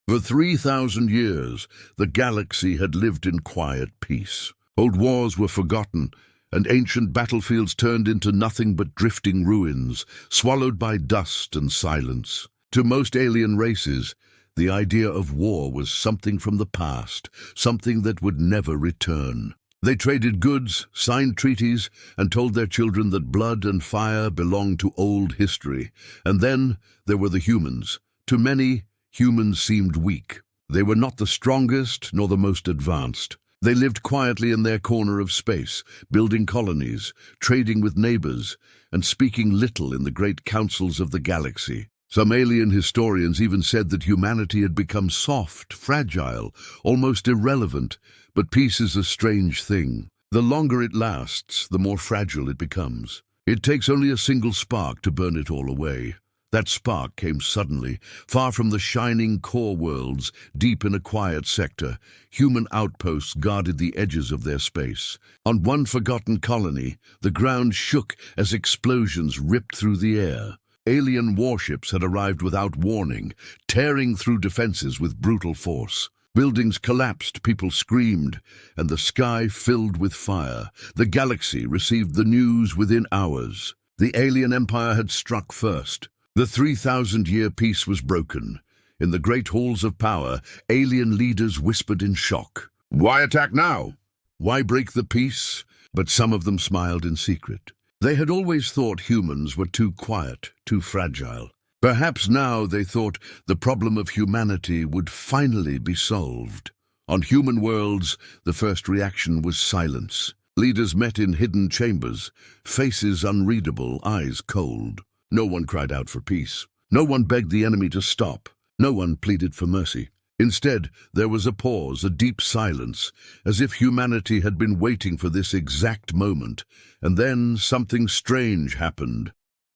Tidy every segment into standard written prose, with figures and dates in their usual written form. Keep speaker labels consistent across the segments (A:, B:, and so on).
A: For 3,000 years, the galaxy had lived in quiet peace. Old wars were forgotten, and ancient battlefields turned into nothing but drifting ruins, swallowed by dust and silence. To most alien races, the idea of war was something from the past, something that would never return. They traded goods, signed treaties, and told their children that blood and fire belonged to old history. And then there were the humans. To many, humans seemed weak. They were not the strongest nor the most advanced. They lived quietly in their corner of space, building colonies, trading with neighbors, and speaking little in the great councils of the galaxy. Some alien historians even said that humanity had become soft, fragile, almost irrelevant, but peace is a strange thing. The longer it lasts, the more fragile it becomes. It takes only a single spark to burn it all away. That spark came suddenly, far from the shining core worlds, deep in a quiet sector. Human outposts guarded the edges of their space. On one forgotten colony, the ground shook as explosions ripped through the air. Alien warships had arrived without warning, tearing through defenses with brutal force. Buildings collapsed, people screamed, and the sky filled with fire. The galaxy received the news within hours. The alien empire had struck first. The 3,000-year peace was broken. In the great halls of power, alien leaders whispered in shock. Why attack now? Why break the peace? But some of them smiled in secret. They had always thought humans were too quiet, too fragile. Perhaps now they thought the problem of humanity would finally be solved. On human worlds, the first reaction was silence. Leaders met in hidden chambers, faces unreadable, eyes cold. No one cried out for peace. No one begged the enemy to stop. No one pleaded for mercy. Instead, there was a pause, a deep silence, as if humanity had been waiting for this exact moment. And then something strange happened.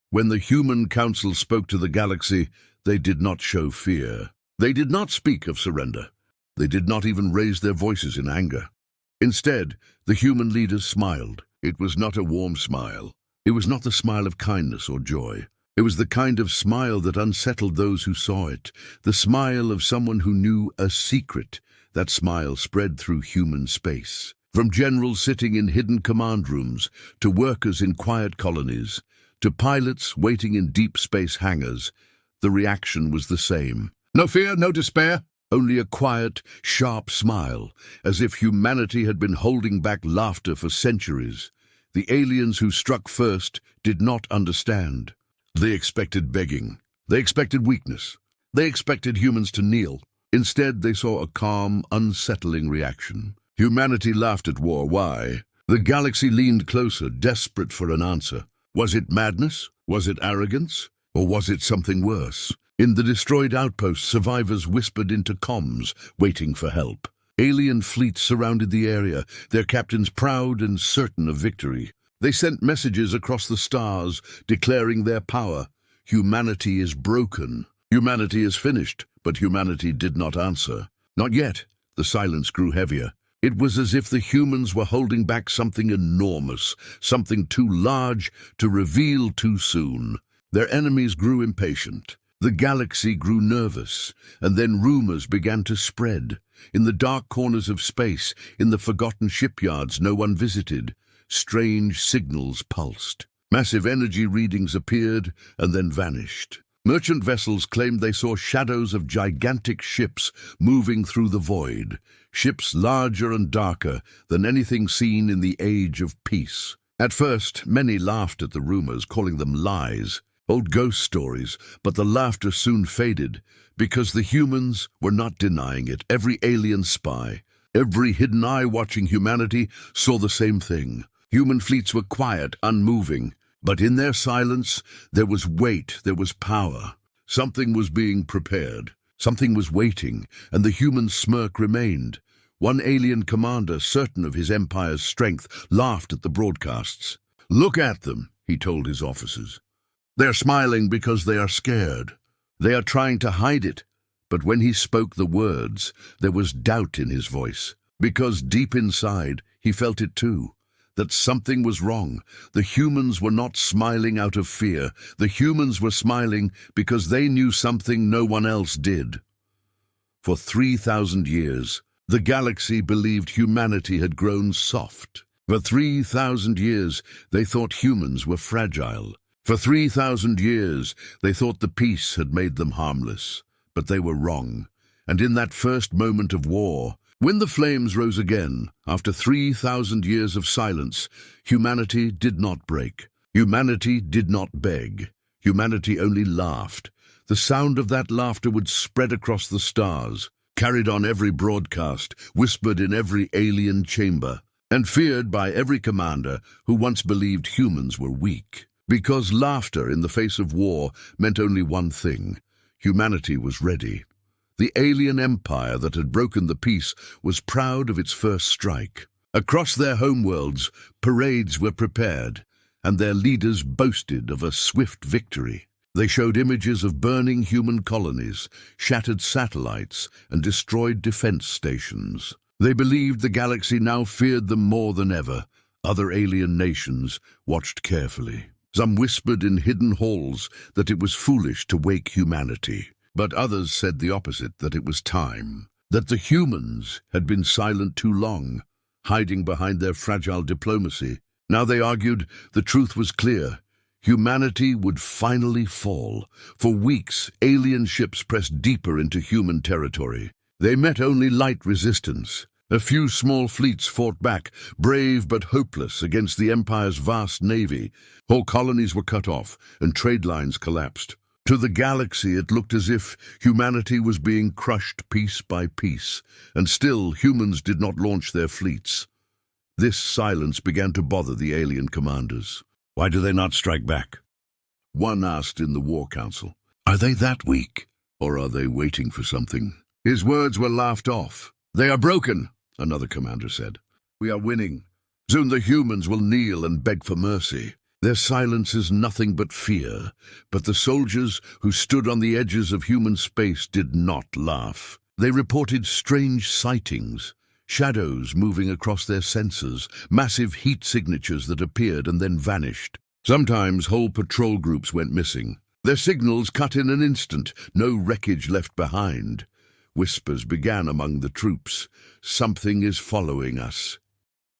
A: When the human council spoke to the galaxy, they did not show fear. They did not speak of surrender. They did not even raise their voices in anger. Instead, the human leaders smiled. It was not a warm smile. It was not the smile of kindness or joy. It was the kind of smile that unsettled those who saw it, the smile of someone who knew a secret. That smile spread through human space. From generals sitting in hidden command rooms, to workers in quiet colonies, to pilots waiting in deep space hangars, the reaction was the same. No fear, no despair, only a quiet, sharp smile, as if humanity had been holding back laughter for centuries. The aliens who struck first did not understand. They expected begging. They expected weakness. They expected humans to kneel. Instead, they saw a calm, unsettling reaction. Humanity laughed at war. Why? The galaxy leaned closer, desperate for an answer. Was it madness? Was it arrogance? Or was it something worse? In the destroyed outpost, survivors whispered into comms, waiting for help. Alien fleets surrounded the area, their captains proud and certain of victory. They sent messages across the stars, declaring their power. Humanity is broken. Humanity is finished, but humanity did not answer. Not yet. The silence grew heavier. It was as if the humans were holding back something enormous, something too large to reveal too soon. Their enemies grew impatient. The galaxy grew nervous, and then rumors began to spread. In the dark corners of space, in the forgotten shipyards no one visited, strange signals pulsed. Massive energy readings appeared and then vanished. Merchant vessels claimed they saw shadows of gigantic ships moving through the void, ships larger and darker than anything seen in the age of peace. At first, many laughed at the rumors, calling them lies, old ghost stories, but the laughter soon faded because the humans were not denying it. Every alien spy, every hidden eye watching humanity saw the same thing. Human fleets were quiet, unmoving, but in their silence there was weight, there was power. Something was being prepared, something was waiting, and the human smirk remained. One alien commander, certain of his empire's strength, laughed at the broadcasts. "Look at them," he told his officers. "They're smiling because they are scared. They are trying to hide it." But when he spoke the words, there was doubt in his voice, because deep inside he felt it too, that something was wrong. The humans were not smiling out of fear. The humans were smiling because they knew something no one else did. For 3,000 years, the galaxy believed humanity had grown soft. For 3,000 years, they thought humans were fragile. For 3,000 years, they thought the peace had made them harmless. But they were wrong. And in that first moment of war, when the flames rose again, after 3,000 years of silence, humanity did not break. Humanity did not beg. Humanity only laughed. The sound of that laughter would spread across the stars, carried on every broadcast, whispered in every alien chamber, and feared by every commander who once believed humans were weak. Because laughter in the face of war meant only one thing: humanity was ready. The alien empire that had broken the peace was proud of its first strike. Across their homeworlds, parades were prepared, and their leaders boasted of a swift victory. They showed images of burning human colonies, shattered satellites, and destroyed defense stations. They believed the galaxy now feared them more than ever. Other alien nations watched carefully. Some whispered in hidden halls that it was foolish to wake humanity. But others said the opposite, that it was time, that the humans had been silent too long, hiding behind their fragile diplomacy. Now they argued the truth was clear. Humanity would finally fall. For weeks, alien ships pressed deeper into human territory. They met only light resistance. A few small fleets fought back, brave but hopeless, against the Empire's vast navy. Whole colonies were cut off, and trade lines collapsed. To the galaxy, it looked as if humanity was being crushed piece by piece, and still humans did not launch their fleets. This silence began to bother the alien commanders. Why do they not strike back? One asked in the War Council. Are they that weak? Or are they waiting for something? His words were laughed off. They are broken, another commander said. We are winning. Soon the humans will kneel and beg for mercy. Their silence is nothing but fear, but the soldiers who stood on the edges of human space did not laugh. They reported strange sightings, shadows moving across their sensors, massive heat signatures that appeared and then vanished. Sometimes whole patrol groups went missing. Their signals cut in an instant, no wreckage left behind. Whispers began among the troops. Something is following us.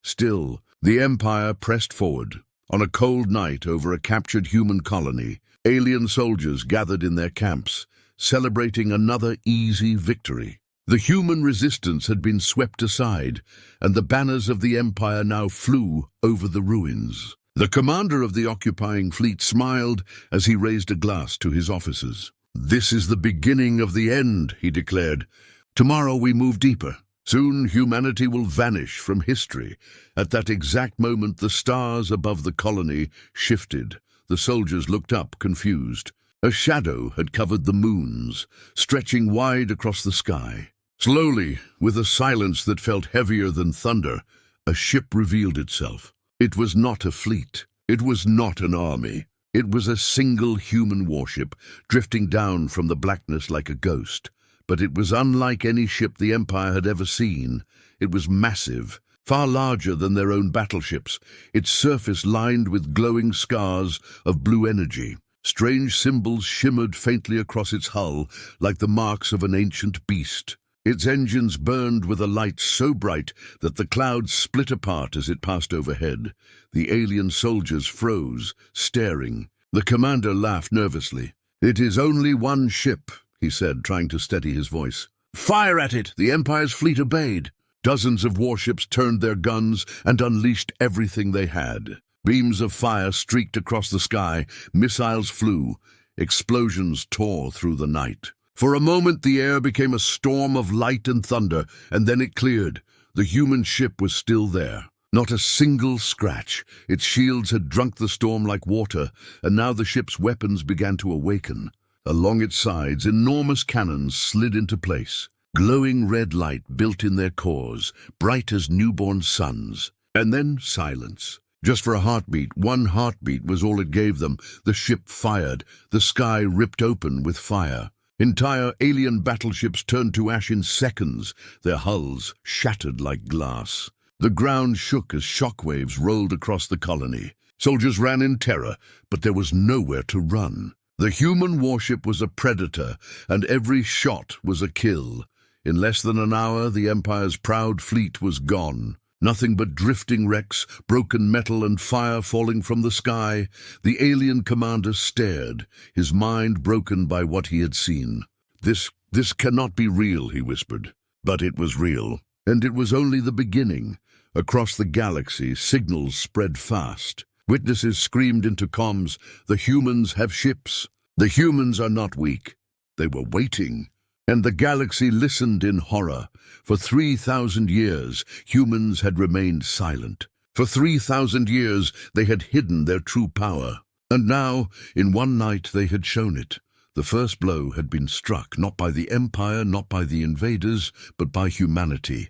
A: Still, the Empire pressed forward. On a cold night over a captured human colony, alien soldiers gathered in their camps, celebrating another easy victory. The human resistance had been swept aside, and the banners of the Empire now flew over the ruins. The commander of the occupying fleet smiled as he raised a glass to his officers. "This is the beginning of the end," he declared. "Tomorrow we move deeper. Soon humanity will vanish from history." At that exact moment, the stars above the colony shifted. The soldiers looked up, confused. A shadow had covered the moons, stretching wide across the sky. Slowly, with a silence that felt heavier than thunder, a ship revealed itself. It was not a fleet. It was not an army. It was a single human warship, drifting down from the blackness like a ghost. But it was unlike any ship the Empire had ever seen. It was massive, far larger than their own battleships, its surface lined with glowing scars of blue energy. Strange symbols shimmered faintly across its hull, like the marks of an ancient beast. Its engines burned with a light so bright that the clouds split apart as it passed overhead. The alien soldiers froze, staring. The commander laughed nervously. "It is only one ship," he said, trying to steady his voice. "Fire at it!" The Empire's fleet obeyed. Dozens of warships turned their guns and unleashed everything they had. Beams of fire streaked across the sky, missiles flew, explosions tore through the night. For a moment the air became a storm of light and thunder, and then it cleared. The human ship was still there. Not a single scratch. Its shields had drunk the storm like water, and now the ship's weapons began to awaken. Along its sides, enormous cannons slid into place. Glowing red light built in their cores, bright as newborn suns. And then silence. Just for a heartbeat, one heartbeat was all it gave them. The ship fired. The sky ripped open with fire. Entire alien battleships turned to ash in seconds, their hulls shattered like glass. The ground shook as shockwaves rolled across the colony. Soldiers ran in terror, but there was nowhere to run. The human warship was a predator, and every shot was a kill. In less than an hour, the Empire's proud fleet was gone. Nothing but drifting wrecks, broken metal, and fire falling from the sky. The alien commander stared, his mind broken by what he had seen. This cannot be real, he whispered. But it was real. And it was only the beginning. Across the galaxy, signals spread fast. Witnesses screamed into comms, "The humans have ships. The humans are not weak." They were waiting. And the galaxy listened in horror. For 3,000 years, humans had remained silent. For 3,000 years, they had hidden their true power. And now, in one night, they had shown it. The first blow had been struck, not by the Empire, not by the invaders, but by humanity.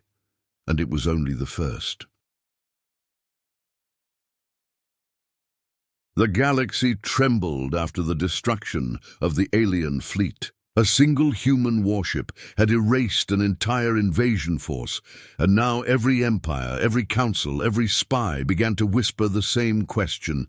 A: And it was only the first. The galaxy trembled after the destruction of the alien fleet. A single human warship had erased an entire invasion force, and now every empire, every council, every spy began to whisper the same question.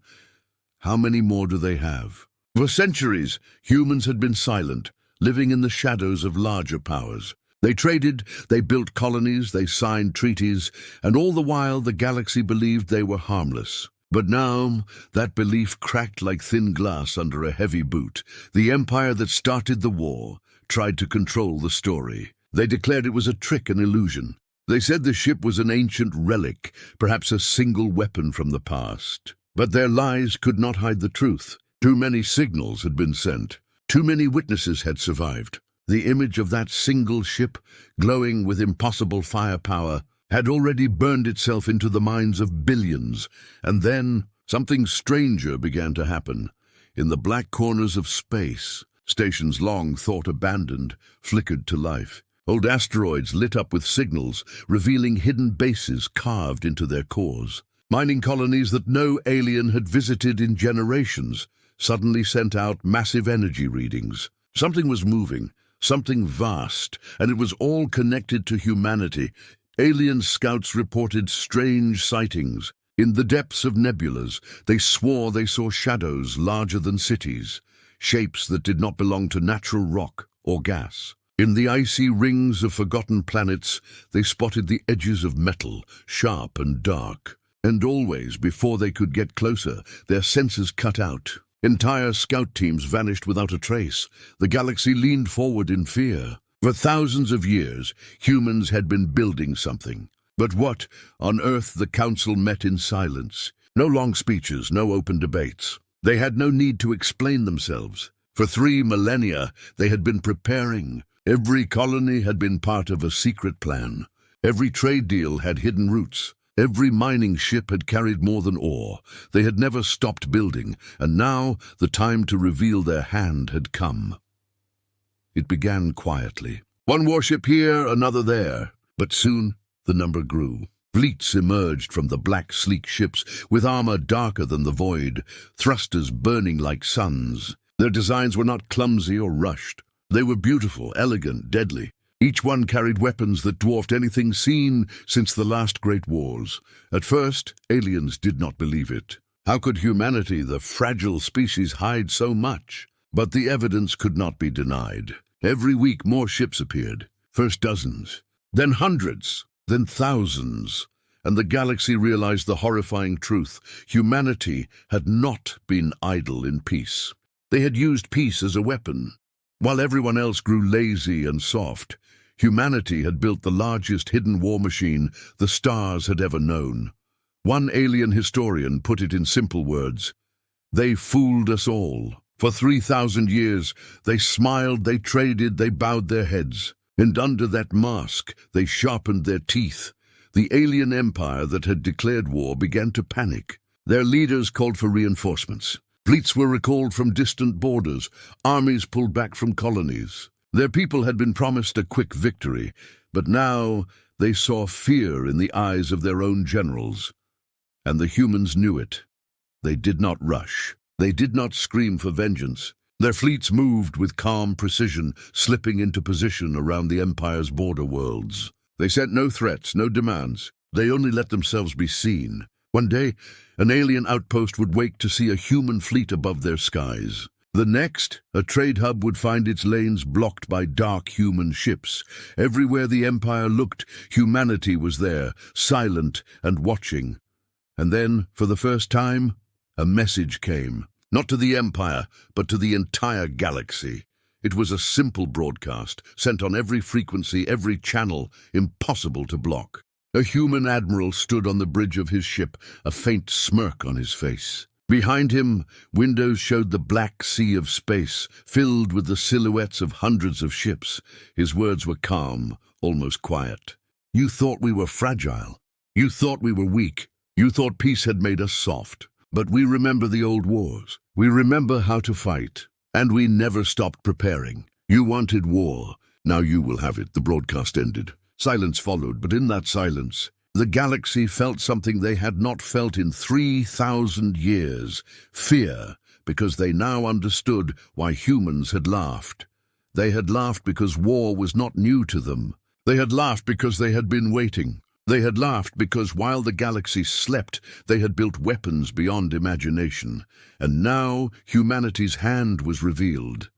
A: How many more do they have? For centuries, humans had been silent, living in the shadows of larger powers. They traded, they built colonies, they signed treaties, and all the while the galaxy believed they were harmless. But now, that belief cracked like thin glass under a heavy boot. The empire that started the war tried to control the story. They declared it was a trick, an illusion. They said the ship was an ancient relic, perhaps a single weapon from the past. But their lies could not hide the truth. Too many signals had been sent. Too many witnesses had survived. The image of that single ship, glowing with impossible firepower, had already burned itself into the minds of billions. And then something stranger began to happen. In the black corners of space, stations long thought abandoned flickered to life. Old asteroids lit up with signals, revealing hidden bases carved into their cores. Mining colonies that no alien had visited in generations suddenly sent out massive energy readings. Something was moving, something vast, and it was all connected to humanity. Alien scouts reported strange sightings. In the depths of nebulas, they swore they saw shadows larger than cities, shapes that did not belong to natural rock or gas. In the icy rings of forgotten planets, they spotted the edges of metal, sharp and dark. And always, before they could get closer, their senses cut out. Entire scout teams vanished without a trace. The galaxy leaned forward in fear. For thousands of years, humans had been building something. But what on earth? The council met in silence. No long speeches, no open debates. They had no need to explain themselves. For 3 millennia, they had been preparing. Every colony had been part of a secret plan. Every trade deal had hidden routes. Every mining ship had carried more than ore. They had never stopped building, and now the time to reveal their hand had come. It began quietly. One warship here, another there. But soon the number grew. Fleets emerged from the black, sleek ships, with armor darker than the void, thrusters burning like suns. Their designs were not clumsy or rushed. They were beautiful, elegant, deadly. Each one carried weapons that dwarfed anything seen since the last great wars. At first, aliens did not believe it. How could humanity, the fragile species, hide so much? But the evidence could not be denied. Every week more ships appeared. First dozens, then hundreds, then thousands. And the galaxy realized the horrifying truth. Humanity had not been idle in peace. They had used peace as a weapon. While everyone else grew lazy and soft, humanity had built the largest hidden war machine the stars had ever known. One alien historian put it in simple words: they fooled us all. For 3,000 years, they smiled, they traded, they bowed their heads. And under that mask, they sharpened their teeth. The alien empire that had declared war began to panic. Their leaders called for reinforcements. Fleets were recalled from distant borders. Armies pulled back from colonies. Their people had been promised a quick victory, but now they saw fear in the eyes of their own generals. And the humans knew it. They did not rush. They did not scream for vengeance. Their fleets moved with calm precision, slipping into position around the Empire's border worlds. They sent no threats, no demands. They only let themselves be seen. One day, an alien outpost would wake to see a human fleet above their skies. The next, a trade hub would find its lanes blocked by dark human ships. Everywhere the Empire looked, humanity was there, silent and watching. And then, for the first time, a message came. Not to the Empire, but to the entire galaxy. It was a simple broadcast, sent on every frequency, every channel, impossible to block. A human admiral stood on the bridge of his ship, a faint smirk on his face. Behind him, windows showed the black sea of space, filled with the silhouettes of hundreds of ships. His words were calm, almost quiet. You thought we were fragile. You thought we were weak. You thought peace had made us soft. But we remember the old wars. We remember how to fight. And we never stopped preparing. You wanted war. Now you will have it. The broadcast ended. Silence followed, but in that silence, the galaxy felt something they had not felt in 3,000 years. Fear, because they now understood why humans had laughed. They had laughed because war was not new to them. They had laughed because they had been waiting. They had laughed because while the galaxy slept, they had built weapons beyond imagination. And now humanity's hand was revealed.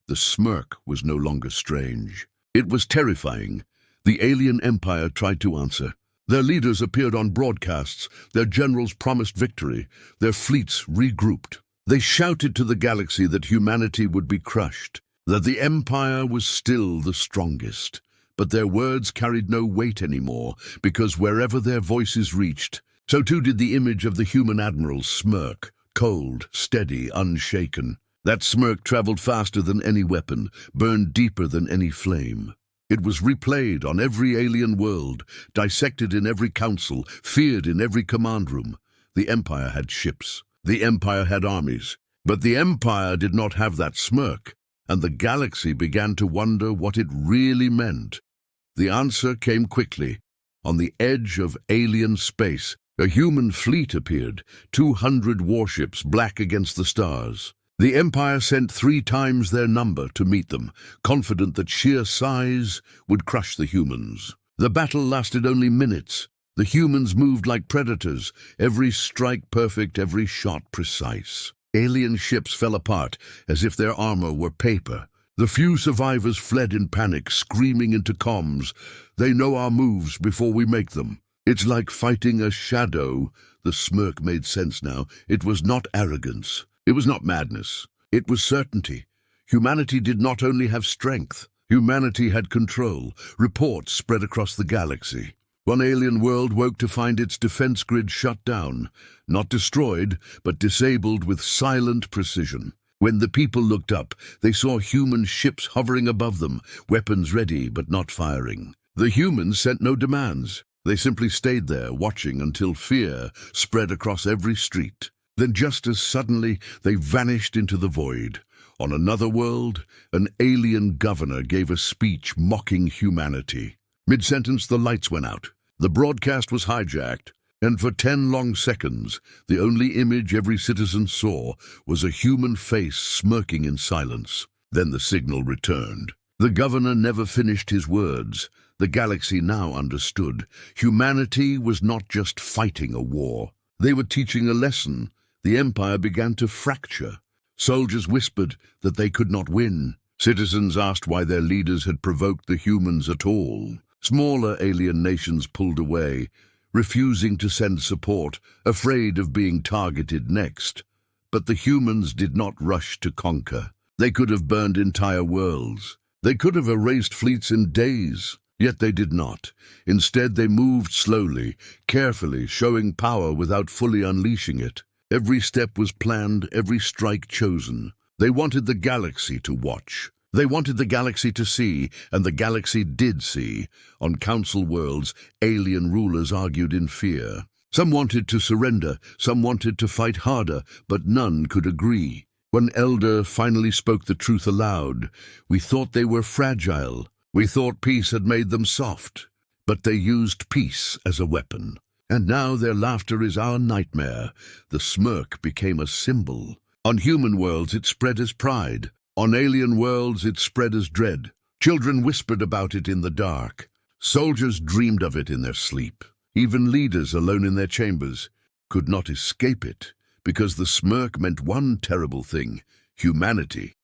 A: The smirk was no longer strange. It was terrifying. The alien empire tried to answer. Their leaders appeared on broadcasts. Their generals promised victory. Their fleets regrouped. They shouted to the galaxy that humanity would be crushed, that the empire was still the strongest. But their words carried no weight anymore, because wherever their voices reached, so too did the image of the human admiral's smirk, cold, steady, unshaken. That smirk traveled faster than any weapon, burned deeper than any flame. It was replayed on every alien world, dissected in every council, feared in every command room. The Empire had ships. The Empire had armies. But the Empire did not have that smirk, and the galaxy began to wonder what it really meant. The answer came quickly. On the edge of alien space, a human fleet appeared, 200 warships black against the stars. The Empire sent 3 times their number to meet them, confident that sheer size would crush the humans. The battle lasted only minutes. The humans moved like predators, every strike perfect, every shot precise. Alien ships fell apart as if their armor were paper. The few survivors fled in panic, screaming into comms, "They know our moves before we make them." It's like fighting a shadow. The smirk made sense now. It was not arrogance. It was not madness. It was certainty. Humanity did not only have strength. Humanity had control. Reports spread across the galaxy. One alien world woke to find its defense grid shut down. Not destroyed, but disabled with silent precision. When the people looked up, they saw human ships hovering above them, weapons ready but not firing. The humans sent no demands. They simply stayed there, watching until fear spread across every street. Then just as suddenly, they vanished into the void. On another world, an alien governor gave a speech mocking humanity. Mid-sentence, the lights went out. The broadcast was hijacked, and for 10 long seconds, the only image every citizen saw was a human face smirking in silence. Then the signal returned. The governor never finished his words. The galaxy now understood. Humanity was not just fighting a war. They were teaching a lesson. The Empire began to fracture. Soldiers whispered that they could not win. Citizens asked why their leaders had provoked the humans at all. Smaller alien nations pulled away, refusing to send support, afraid of being targeted next. But the humans did not rush to conquer. They could have burned entire worlds. They could have erased fleets in days. Yet they did not. Instead, they moved slowly, carefully, showing power without fully unleashing it. Every step was planned, every strike chosen. They wanted the galaxy to watch. They wanted the galaxy to see, and the galaxy did see. On council worlds, alien rulers argued in fear. Some wanted to surrender, some wanted to fight harder, but none could agree. One elder finally spoke the truth aloud. We thought they were fragile. We thought peace had made them soft. But they used peace as a weapon. And now their laughter is our nightmare. The smirk became a symbol. On human worlds it spread as pride. On alien worlds it spread as dread. Children whispered about it in the dark. Soldiers dreamed of it in their sleep. Even leaders alone in their chambers could not escape it, because the smirk meant one terrible thing. Humanity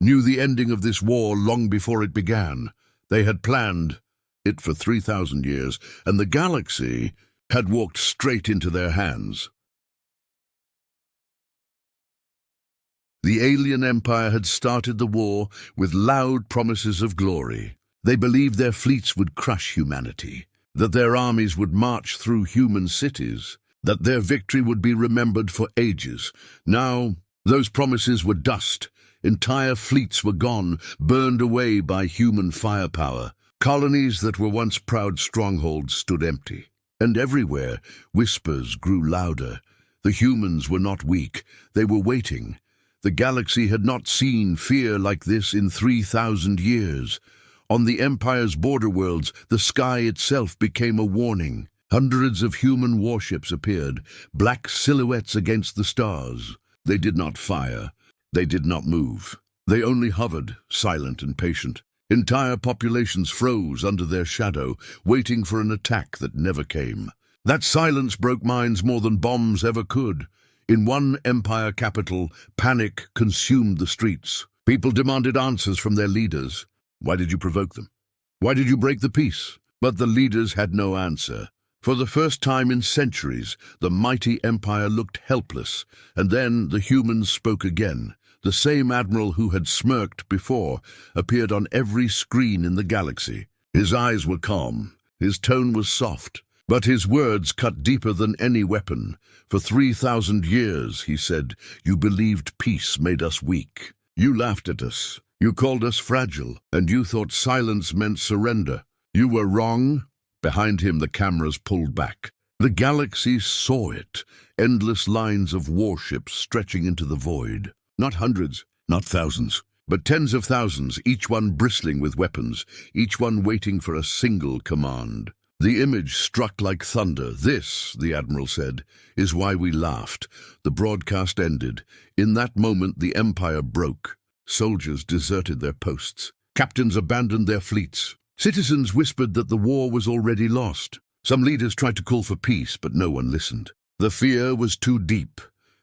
A: knew the ending of this war long before it began. They had planned it for 3,000 years, and the galaxy had walked straight into their hands. The alien empire had started the war with loud promises of glory. They believed their fleets would crush humanity, that their armies would march through human cities, that their victory would be remembered for ages. Now, those promises were dust. Entire fleets were gone, burned away by human firepower. Colonies that were once proud strongholds stood empty. And everywhere, whispers grew louder. The humans were not weak. They were waiting. The galaxy had not seen fear like this in 3,000 years. On the Empire's border worlds, the sky itself became a warning. Hundreds of human warships appeared, black silhouettes against the stars. They did not fire. They did not move. They only hovered, silent and patient. Entire populations froze under their shadow, waiting for an attack that never came. That silence broke minds more than bombs ever could. In one empire capital, panic consumed the streets. People demanded answers from their leaders. Why did you provoke them? Why did you break the peace? But the leaders had no answer. For the first time in centuries, the mighty empire looked helpless, and then the humans spoke again. The same admiral who had smirked before appeared on every screen in the galaxy. His eyes were calm, his tone was soft, but his words cut deeper than any weapon. For 3,000 years, he said, you believed peace made us weak. You laughed at us, you called us fragile, and you thought silence meant surrender. You were wrong. Behind him, the cameras pulled back. The galaxy saw it, endless lines of warships stretching into the void. Not hundreds, not thousands, but tens of thousands, each one bristling with weapons, each one waiting for a single command. The image struck like thunder. This, the Admiral said, is why we laughed. The broadcast ended. In that moment, the Empire broke. Soldiers deserted their posts. Captains abandoned their fleets. Citizens whispered that the war was already lost. Some leaders tried to call for peace, but no one listened. The fear was too deep.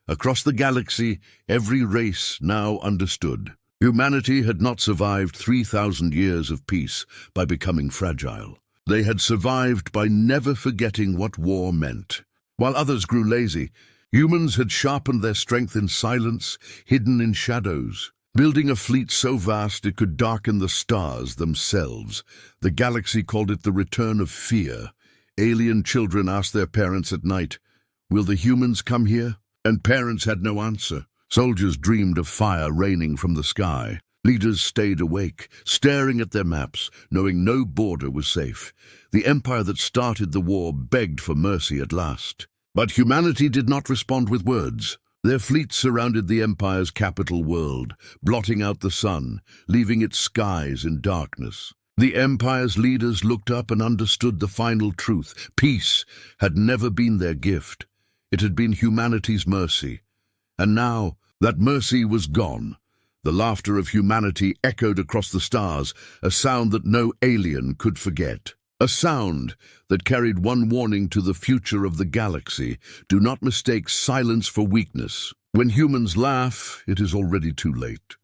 A: Across the galaxy, every race now understood. Humanity had not survived 3,000 years of peace by becoming fragile. They had survived by never forgetting what war meant. While others grew lazy, humans had sharpened their strength in silence, hidden in shadows, building a fleet so vast it could darken the stars themselves. The galaxy called it the return of fear. Alien children asked their parents at night, "Will the humans come here?" And parents had no answer. Soldiers dreamed of fire raining from the sky. Leaders stayed awake, staring at their maps, knowing no border was safe. The empire that started the war begged for mercy at last. But humanity did not respond with words. Their fleets surrounded the empire's capital world, blotting out the sun, leaving its skies in darkness. The empire's leaders looked up and understood the final truth. Peace had never been their gift. It had been humanity's mercy. And now that mercy was gone. The laughter of humanity echoed across the stars, a sound that no alien could forget. A sound that carried one warning to the future of the galaxy. Do not mistake silence for weakness. When humans laugh, it is already too late.